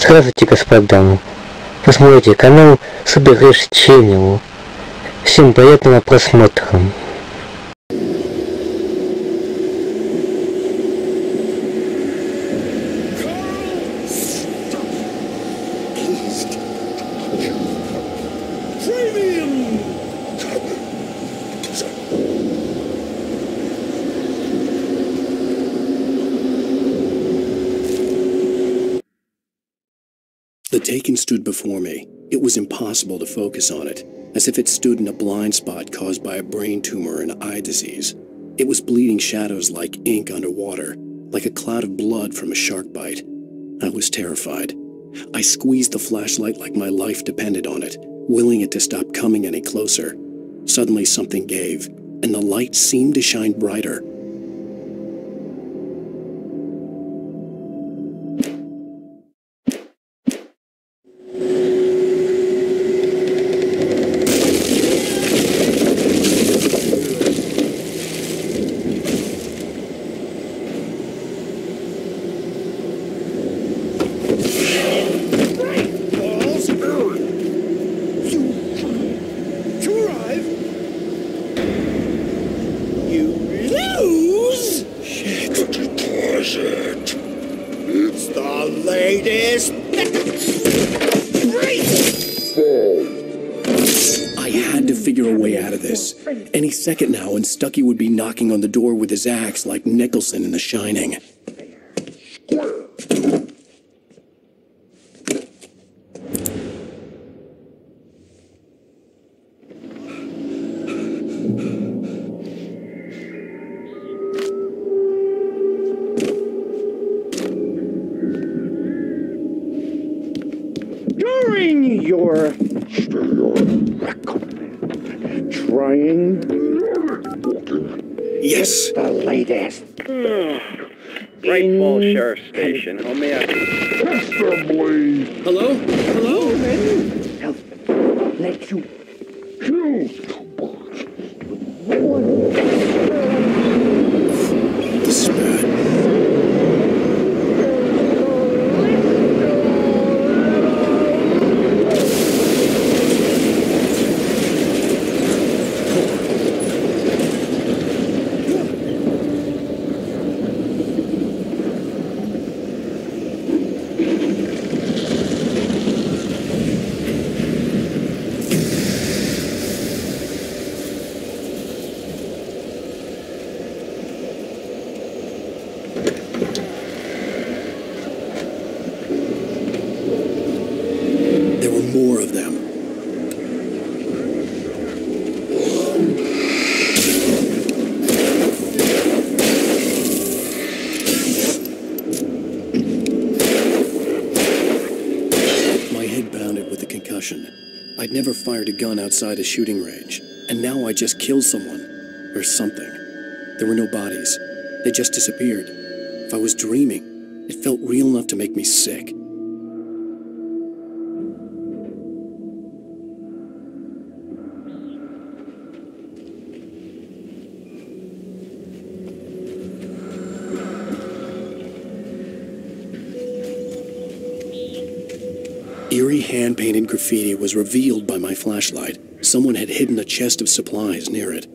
Здравствуйте, господа. Вы смотрите канал События. Всем приятного просмотра. The taking stood before me. It was impossible to focus on it, as if it stood in a blind spot caused by a brain tumor and eye disease. It was bleeding shadows like ink underwater, like a cloud of blood from a shark bite. I was terrified. I squeezed the flashlight like my life depended on it, willing it to stop coming any closer. Suddenly something gave, and the light seemed to shine brighter. Any second now, and Stucky would be knocking on the door with his axe like Nicholson in The Shining. During your Yes! The latest. Braight Fall's Sheriff Station. How may I... Hello? Hello? Let you This is bad. More of them. My head bounded with the concussion. I'd never fired a gun outside a shooting range, and now I just killed someone. Or something. There were no bodies. They just disappeared. If I was dreaming, it felt real enough to make me sick. Eerie hand-painted graffiti was revealed by my flashlight. Someone had hidden a chest of supplies near it.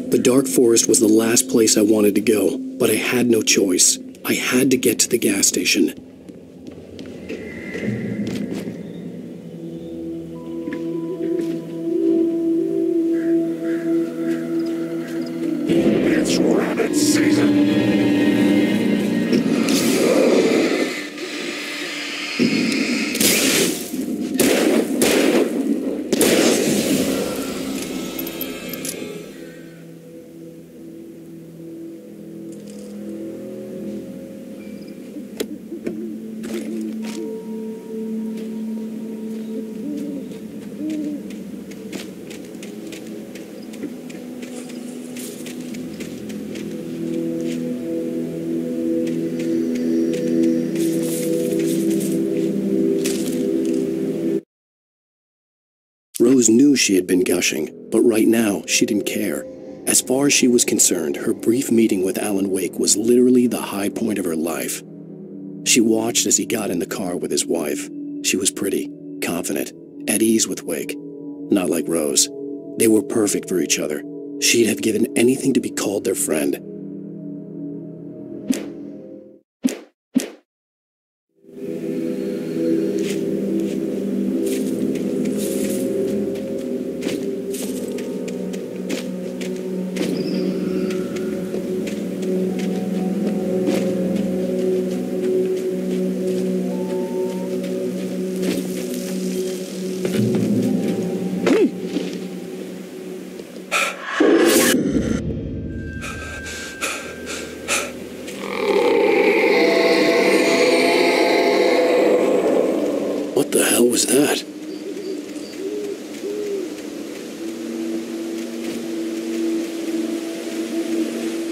The dark forest was the last place I wanted to go, but I had no choice. I had to get to the gas station. It's rabbit season. Rose knew she had been gushing, but right now she didn't care. As far as she was concerned, her brief meeting with Alan Wake was literally the high point of her life. She watched as he got in the car with his wife. She was pretty, confident, at ease with Wake. Not like Rose. They were perfect for each other. She'd have given anything to be called their friend.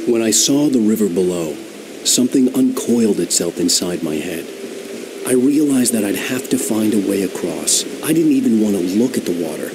When I saw the river below, something uncoiled itself inside my head. I realized that I'd have to find a way across. I didn't even want to look at the water.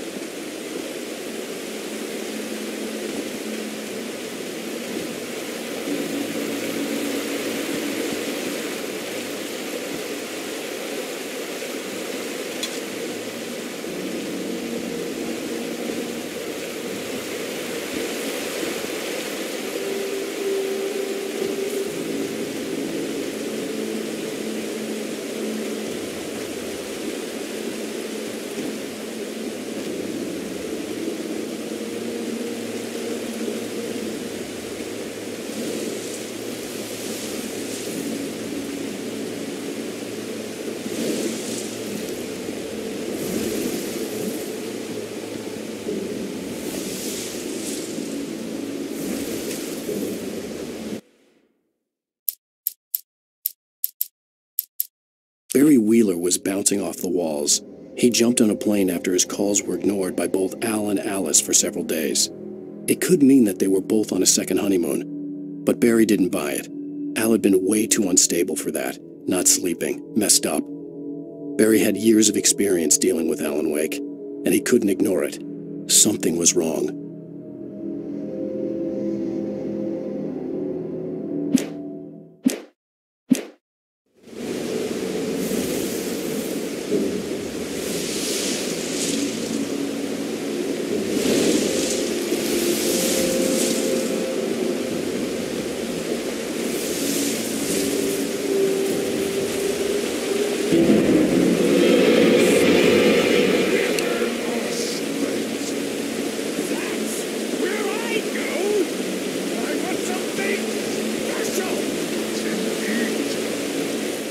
Barry Wheeler was bouncing off the walls. He jumped on a plane after his calls were ignored by both Al and Alice for several days. It could mean that they were both on a second honeymoon. But Barry didn't buy it. Al had been way too unstable for that, not sleeping, messed up. Barry had years of experience dealing with Alan Wake, and he couldn't ignore it. Something was wrong.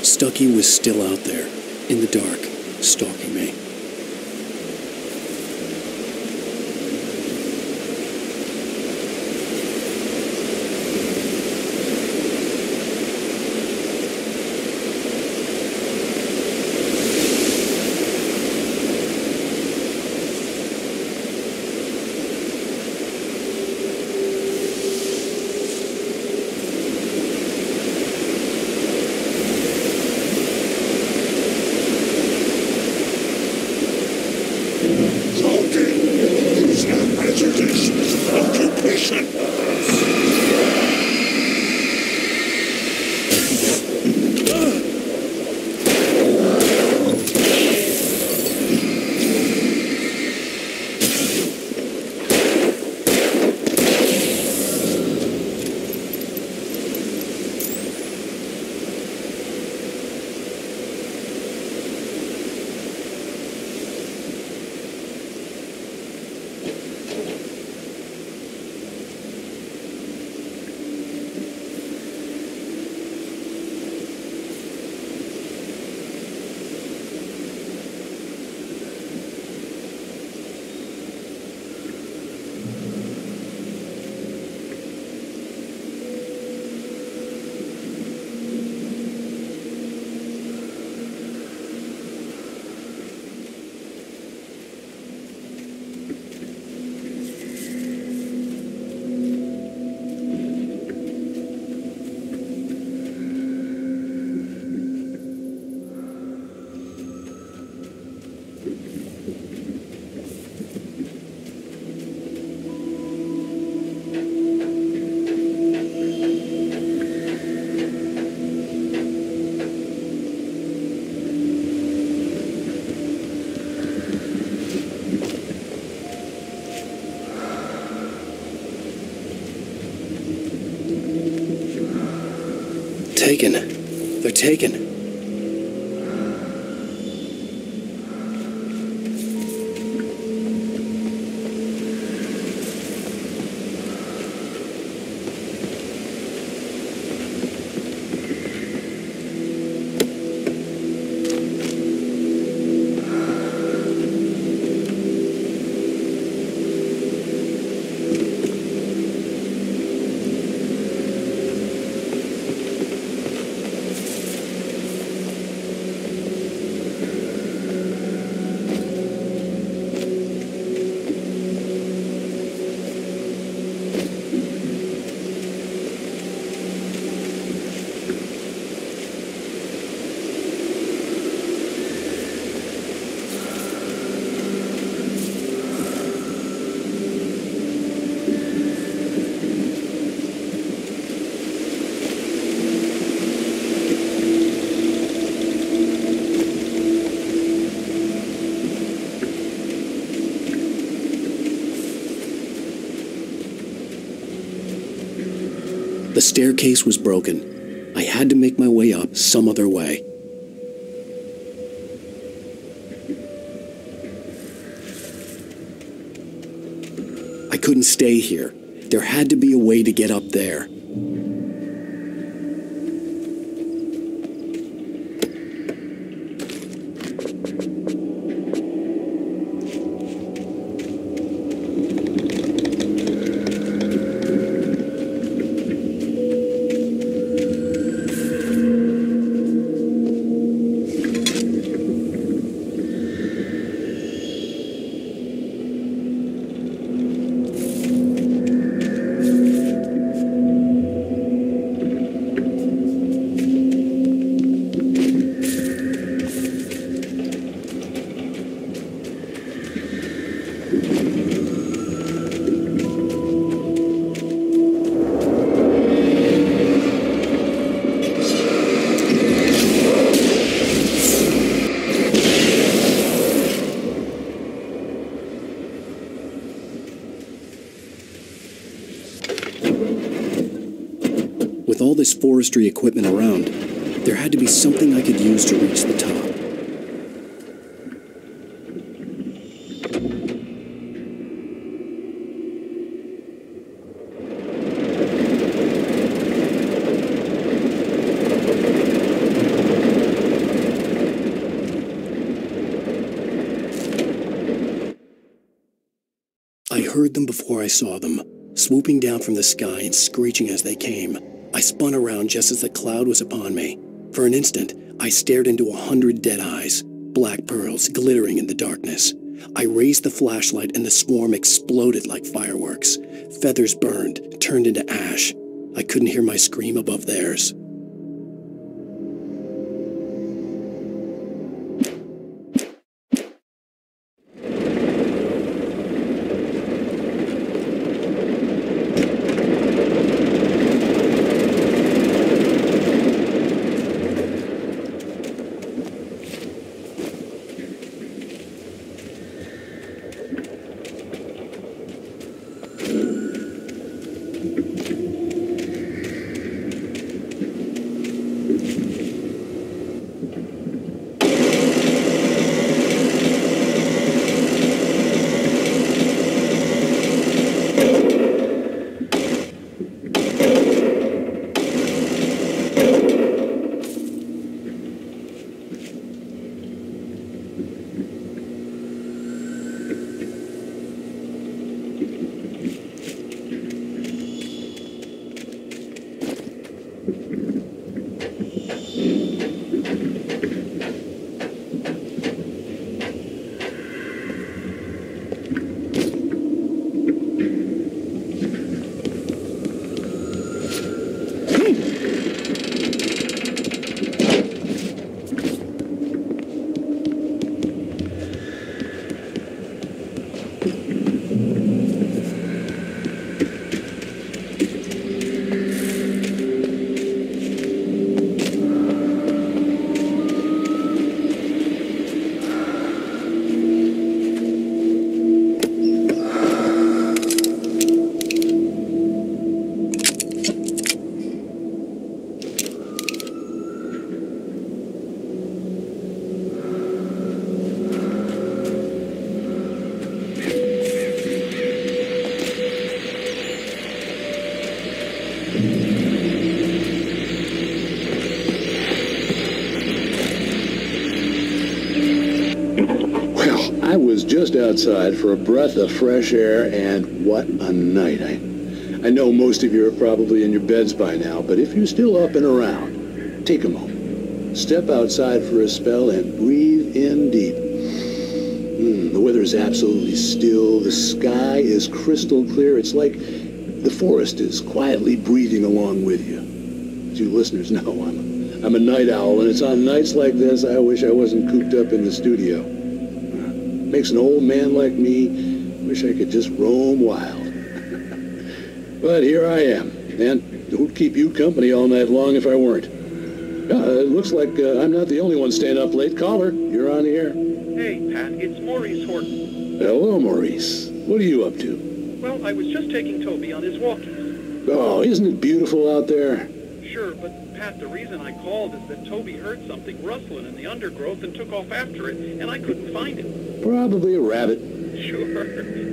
Stucky was still out there, in the dark, stalking me. taken. They're taken. The staircase was broken. I had to make my way up some other way. I couldn't stay here. There had to be a way to get up there. With all this forestry equipment around, there had to be something I could use to reach the top. I heard them before I saw them, swooping down from the sky and screeching as they came. I spun around just as the cloud was upon me. For an instant, I stared into 100 dead eyes, black pearls glittering in the darkness. I raised the flashlight and the swarm exploded like fireworks. Feathers burned, turned into ash. I couldn't hear my scream above theirs. just outside for a breath of fresh air, and what a night. I know most of you are probably in your beds by now, but if you're still up and around, take a moment. Step outside for a spell and breathe in deep. The weather is absolutely still. The sky is crystal clear. It's like the forest is quietly breathing along with you. As you listeners know, I'm a night owl, and it's on nights like this I wish I wasn't cooped up in the studio. Makes an old man like me wish I could just roam wild. But here I am, and who'd keep you company all night long if I weren't? It looks like I'm not the only one staying up late. Caller, you're on the air. Hey, Pat, it's Maurice Horton. Hello, Maurice. What are you up to? Well, I was just taking Toby on his walkies. Oh, isn't it beautiful out there? Sure, but Pat, the reason I called is that Toby heard something rustling in the undergrowth and took off after it, and I couldn't find it. Probably a rabbit. Sure.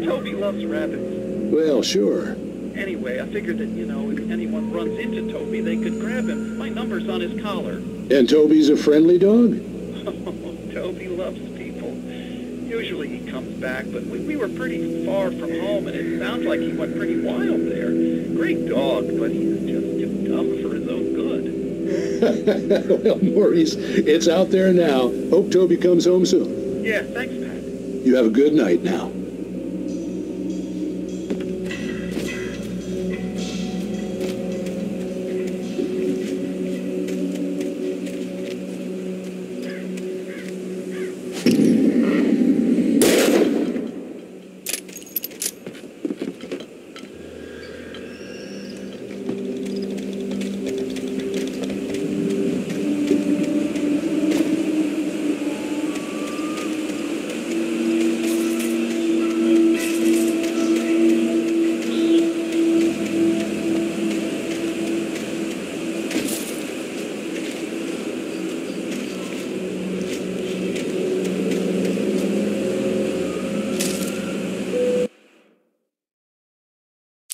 Toby loves rabbits. Well, sure. Anyway, I figured that, if anyone runs into Toby, they could grab him. My number's on his collar. And Toby's a friendly dog? Oh, Toby loves people. Usually he comes back, but we were pretty far from home, and it sounds like he went pretty wild there. Great dog, but he's just too dumb for his own good. Well, Maurice, it's out there now. Hope Toby comes home soon. Yeah, thanks, Pat. You have a good night now.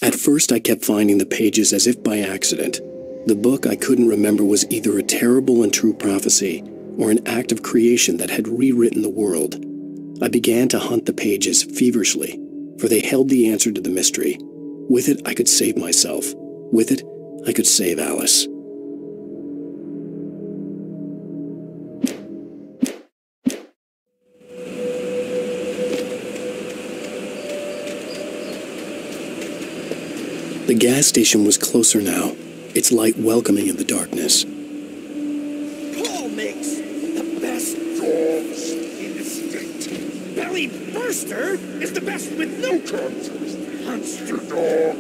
At first, I kept finding the pages as if by accident. The book I couldn't remember was either a terrible and true prophecy or an act of creation that had rewritten the world. I began to hunt the pages feverishly, for they held the answer to the mystery. With it, I could save myself. With it, I could save Alice. The gas station was closer now, its light welcoming in the darkness. Paul makes the best dogs in the state. Belly Burster is the best with no contours. Monster Dog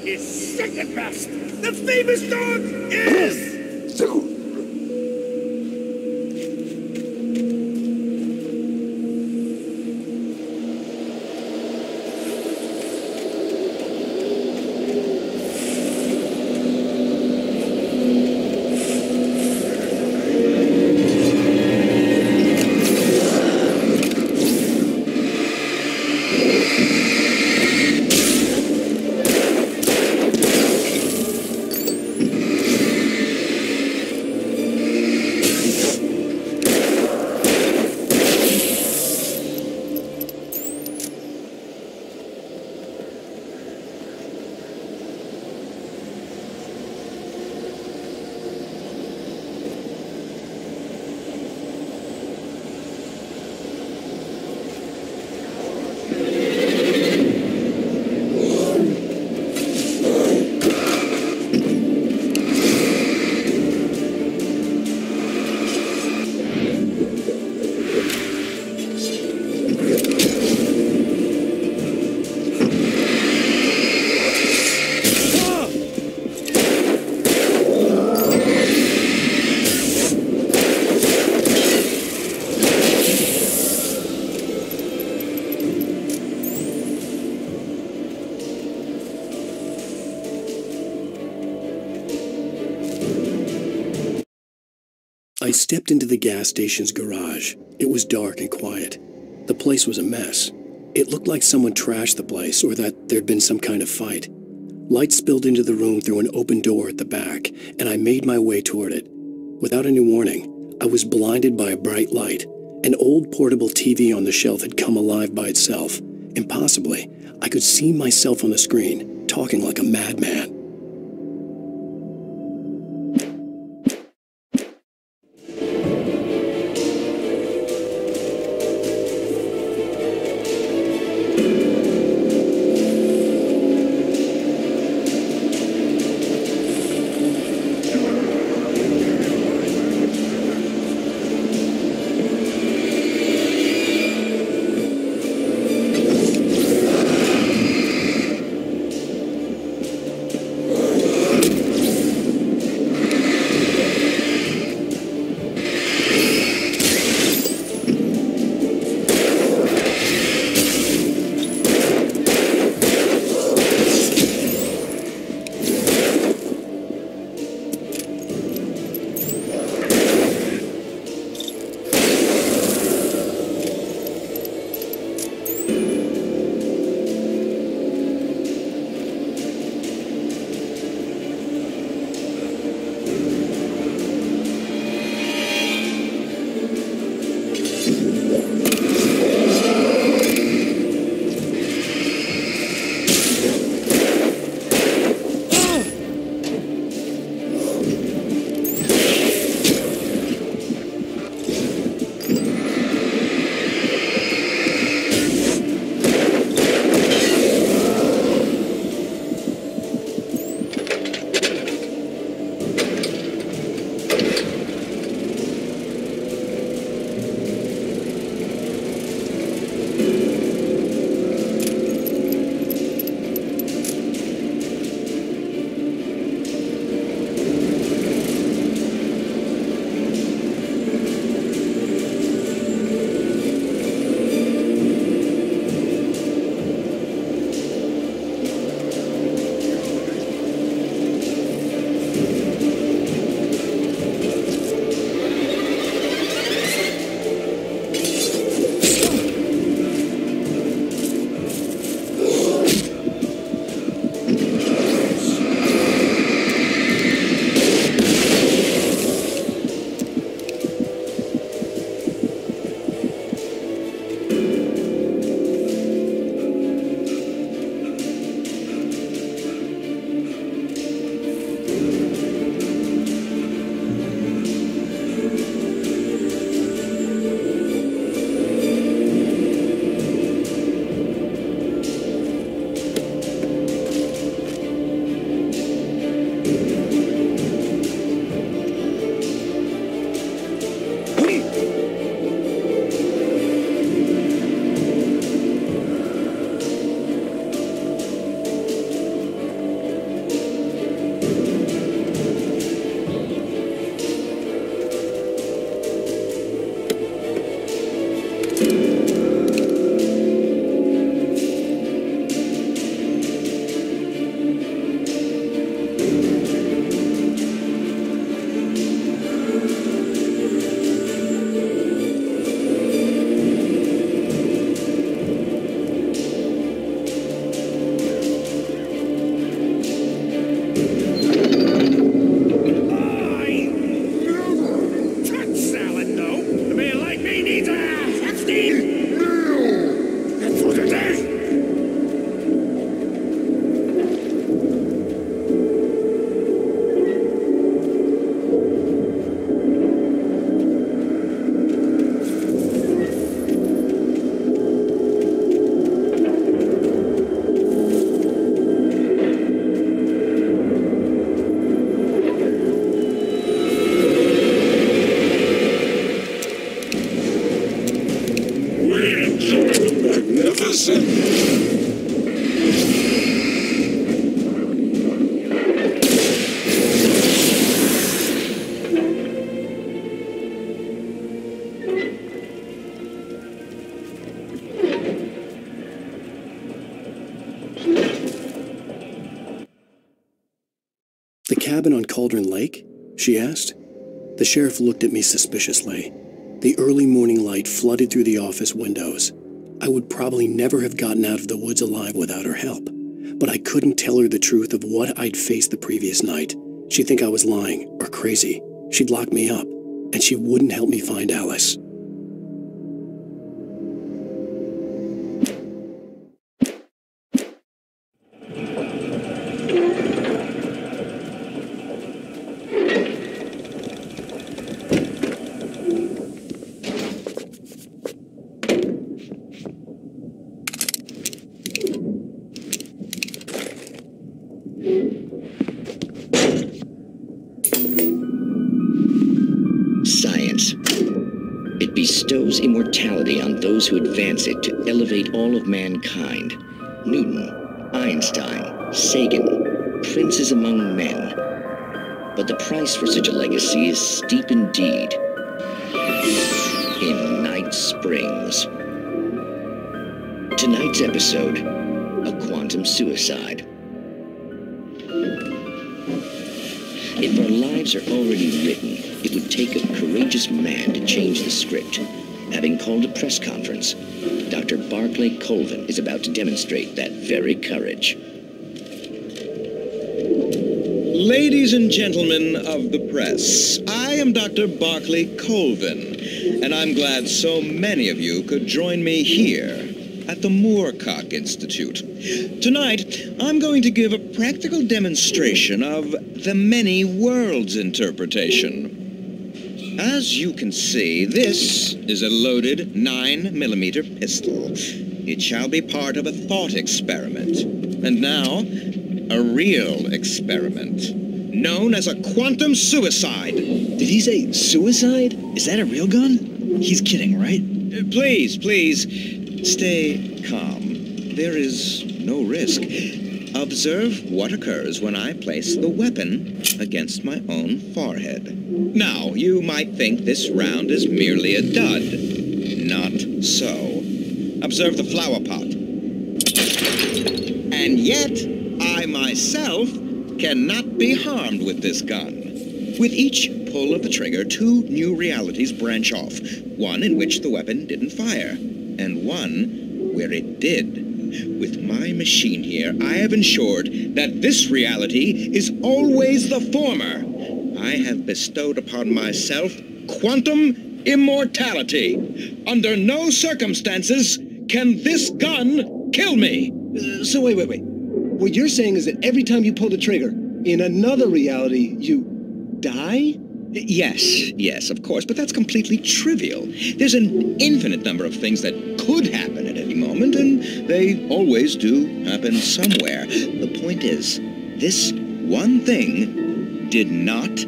is second best. The famous dog is... I stepped into the gas station's garage. It was dark and quiet. The place was a mess. It looked like someone trashed the place or that there'd been some kind of fight. Light spilled into the room through an open door at the back, and I made my way toward it. Without any warning, I was blinded by a bright light, An old portable TV on the shelf had come alive by itself, and possibly I could see myself on the screen, talking like a madman. The cabin on Cauldron Lake? She asked. The sheriff looked at me suspiciously. The early morning light flooded through the office windows. I would probably never have gotten out of the woods alive without her help. But I couldn't tell her the truth of what I'd faced the previous night. She'd think I was lying or crazy. She'd lock me up, and she wouldn't help me find Alice. Science. It bestows immortality on those who advance it to elevate all of mankind. Newton, Einstein, Sagan, princes among men. But the price for such a legacy is steep indeed. In Night Springs. Tonight's episode, a quantum suicide. If our lives are already written, it would take a courageous man to change the script. Having called a press conference, Dr. Barclay Colvin is about to demonstrate that very courage. Ladies and gentlemen of the press, I am Dr. Barclay Colvin, and I'm glad so many of you could join me here at the Moorcock Institute. Tonight, I'm going to give a practical demonstration of the many worlds interpretation. As you can see, this is a loaded 9mm pistol. It shall be part of a thought experiment. And now, a real experiment, known as a quantum suicide. Did he say suicide? Is that a real gun? He's kidding, right? Please, stay calm. There is no risk. Observe what occurs when I place the weapon against my own forehead. Now, you might think this round is merely a dud. Not so. Observe the flower pot. And yet, I myself cannot be harmed with this gun. With each pull of the trigger, two new realities branch off. One in which the weapon didn't fire, and one where it did. With my machine here, I have ensured that this reality is always the former. I have bestowed upon myself quantum immortality. Under no circumstances can this gun kill me. So wait. What you're saying is that every time you pull the trigger, in another reality, you die? Yes, of course, but that's completely trivial. There's an infinite number of things that could happen at any moment, and they always do happen somewhere. The point is, this one thing did not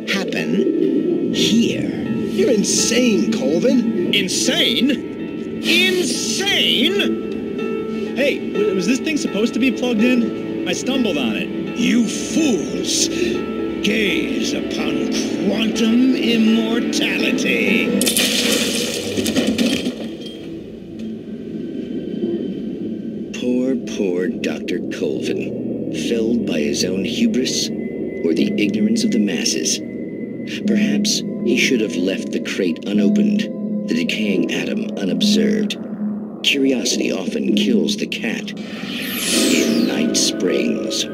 happen here. You're insane, Colvin. Insane? Insane? Hey, was this thing supposed to be plugged in? I stumbled on it. You fools! Gaze upon quantum immortality. Poor Dr. Colvin, felled by his own hubris or the ignorance of the masses. Perhaps he should have left the crate unopened, the decaying atom unobserved. Curiosity often kills the cat. In Night Springs.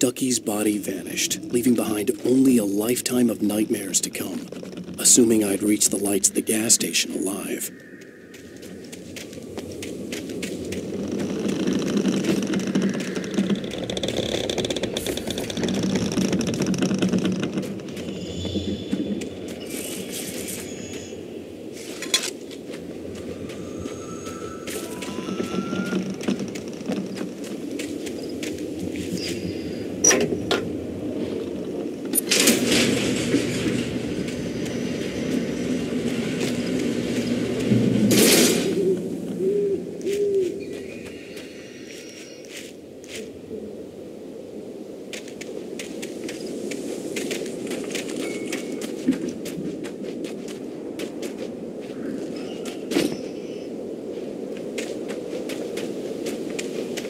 Stucky's body vanished, leaving behind only a lifetime of nightmares to come, assuming I'd reached the lights of the gas station alive.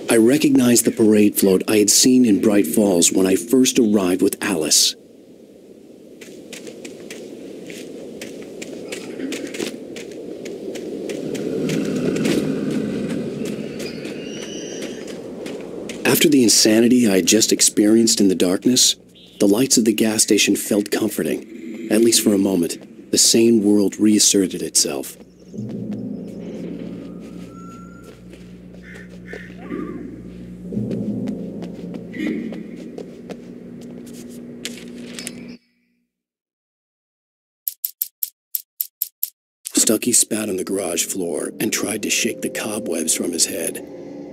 I recognized the parade float I had seen in Brайт Фоллс when I first arrived with Alice. After the insanity I had just experienced in the darkness, the lights of the gas station felt comforting. At least for a moment, the sane world reasserted itself. Stucky spat on the garage floor and tried to shake the cobwebs from his head.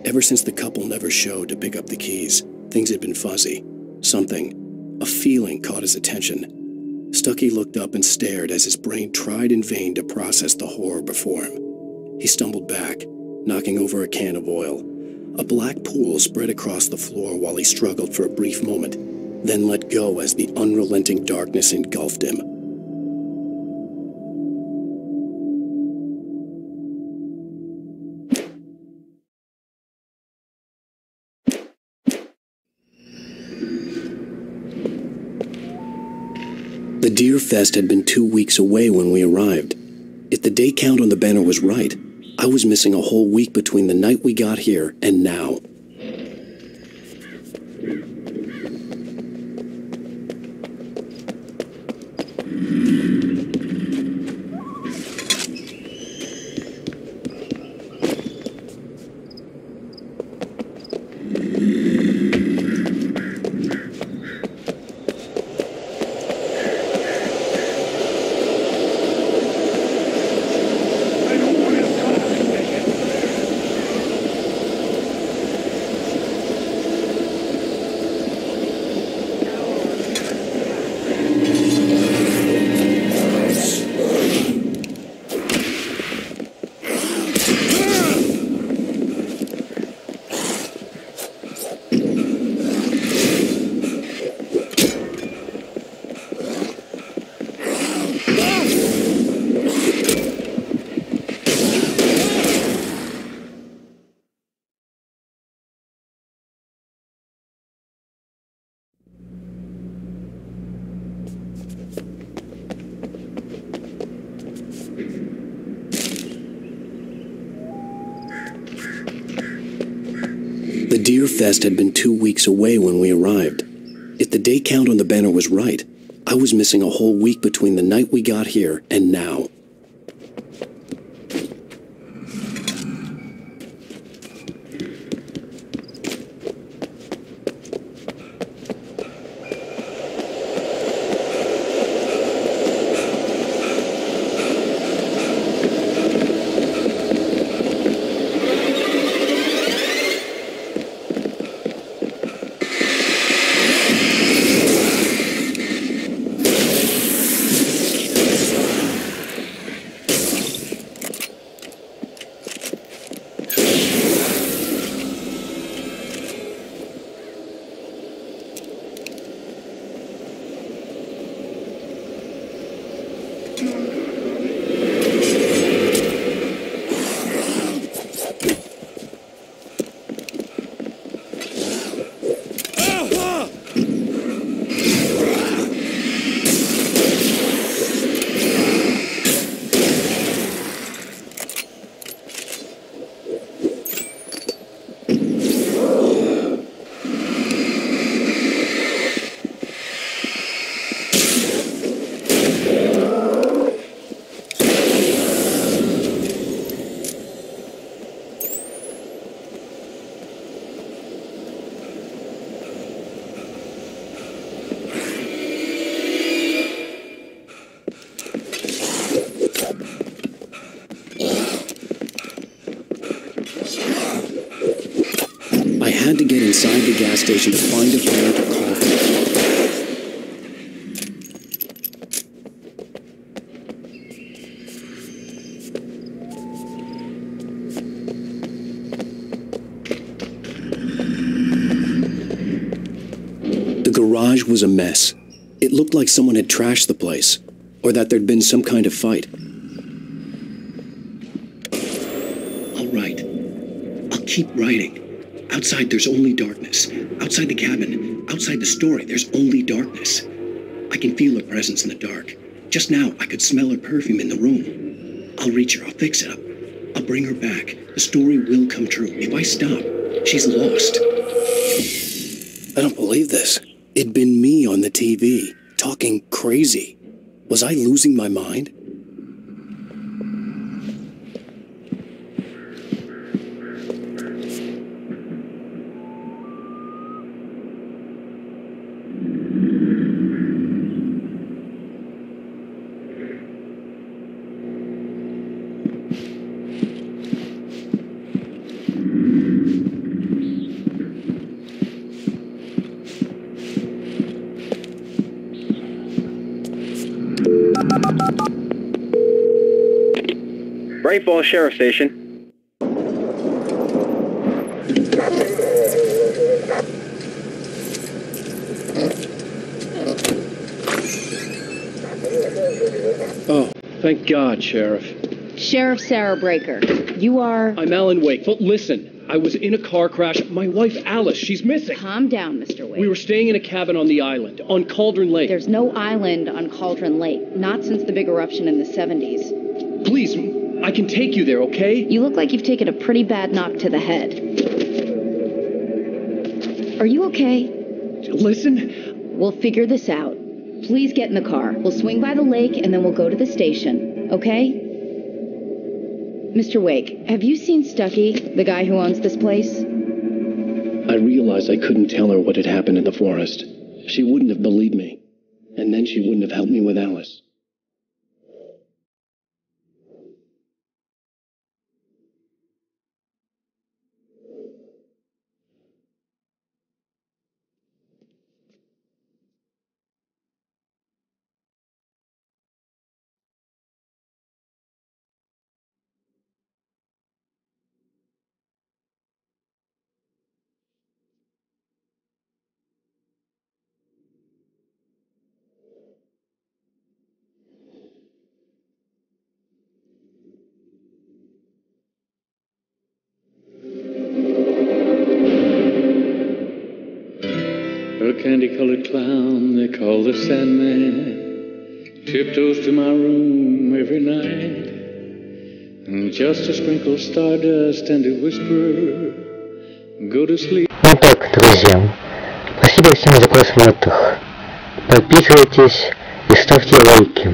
Ever since the couple never showed to pick up the keys, things had been fuzzy. Something, a feeling, caught his attention. Stucky looked up and stared as his brain tried in vain to process the horror before him. He stumbled back, knocking over a can of oil. A black pool spread across the floor while he struggled for a brief moment, then let go as the unrelenting darkness engulfed him. The Deer Fest had been 2 weeks away when we arrived. If the day count on the banner was right, I was missing a whole week between the night we got here and now. The Deer Fest had been 2 weeks away when we arrived. If the day count on the banner was right, I was missing a whole week between the night we got here and now. inside the gas station to find a phone to call for help. The garage was a mess. It looked like someone had trashed the place, or that there'd been some kind of fight. I'll write. I'll keep writing. Outside, there's only darkness. Outside the cabin, outside the story, there's only darkness. I can feel her presence in the dark. Just now, I could smell her perfume in the room. I'll reach her. I'll fix it up. I'll bring her back. The story will come true. If I stop, she's lost. I don't believe this. It'd been me on the TV, talking crazy. Was I losing my mind? Braight Fall's Sheriff Station. Oh, thank God, Sheriff. Sheriff Sarah Breaker. You are... I'm Alan Wake. Well, listen, I was in a car crash. My wife, Alice, she's missing. Calm down, Mr. Wake. We were staying in a cabin on the island, on Cauldron Lake. There's no island on Cauldron Lake. Not since the big eruption in the 70s. Please, I can take you there, okay? You look like you've taken a pretty bad knock to the head. Are you okay? Listen. We'll figure this out. Please get in the car. We'll swing by the lake and then we'll go to the station, okay? Mr. Wake, have you seen Stucky, the guy who owns this place? I realized I couldn't tell her what had happened in the forest. She wouldn't have believed me. And then she wouldn't have helped me with Alice. A candy-colored clown they call the Sandman tiptoes to my room every night, and just to sprinkle stardust and to whisper, go to sleep. Ну так, друзья, спасибо всем за просмотр. Подписывайтесь и ставьте лайки.